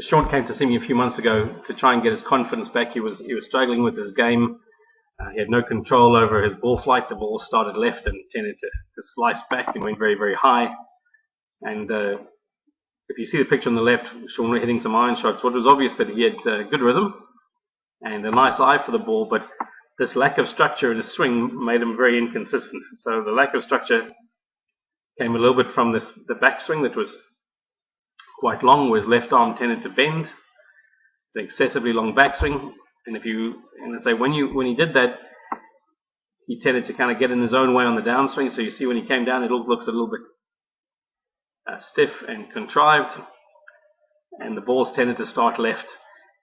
Shaun came to see me a few months ago to try and get his confidence back. He was struggling with his game. He had no control over his ball flight. The ball started left and tended to slice back and went very, very high. And if you see the picture on the left, Shaun hitting some iron shots. What was obvious that he had good rhythm and a nice eye for the ball, but this lack of structure in his swing made him very inconsistent. So the lack of structure came a little bit from the backswing that was quite long, where his left arm tended to bend. The excessively long backswing, and I say when he did that, he tended to kind of get in his own way on the downswing. So you see when he came down, it looks a little bit stiff and contrived, and the balls tended to start left,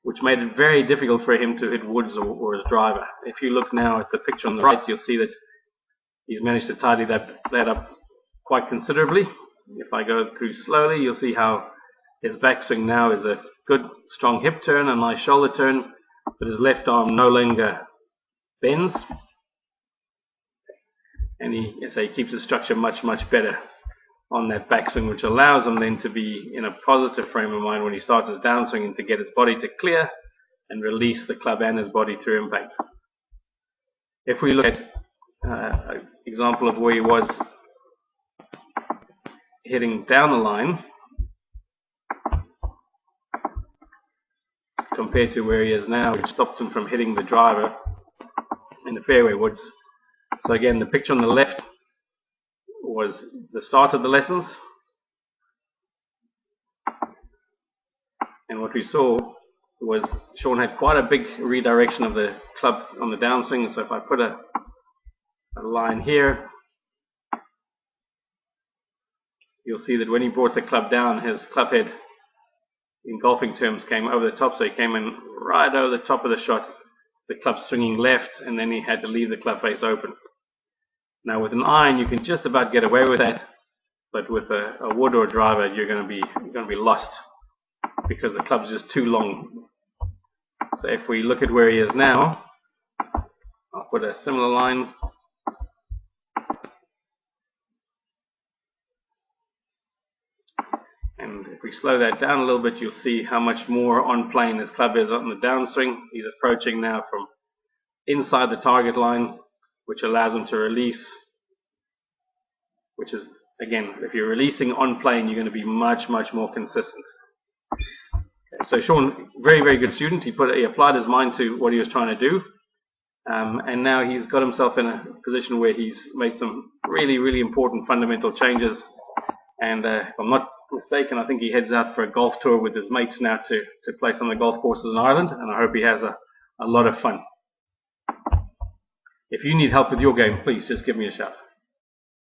which made it very difficult for him to hit woods or his driver. If you look now at the picture on the right, you'll see that he's managed to tidy that up quite considerably. If I go through slowly, you'll see how his backswing now is a good strong hip turn, a nice shoulder turn, but his left arm no longer bends, and he keeps his structure much better on that backswing, which allows him then to be in a positive frame of mind when he starts his downswing and to get his body to clear and release the club and his body through impact. If we look at an example of where he was hitting down the line compared to where he is now, which stopped him from hitting the driver in the fairway woods. So again, the picture on the left was the start of the lessons, and what we saw was Shaun had quite a big redirection of the club on the downswing. So if I put a line here, you'll see that when he brought the club down, his club head, in golfing terms, came over the top. So he came in right over the top of the shot, the club swinging left, and then he had to leave the club face open. Now with an iron, you can just about get away with that, but with a wood or a driver, you're going to be lost because the club's just too long. So if we look at where he is now, I'll put a similar line. And if we slow that down a little bit, you'll see how much more on plane this club is on the downswing. He's approaching now from inside the target line, which allows him to release, which is, again, if you're releasing on plane, you're going to be much more consistent. Okay, so Shaun, very good student. He applied his mind to what he was trying to do, and now he's got himself in a position where he's made some really important fundamental changes. And if I'm not mistaken, I think he heads out for a golf tour with his mates now to play some of the golf courses in Ireland, and I hope he has a lot of fun. If you need help with your game, please just give me a shout.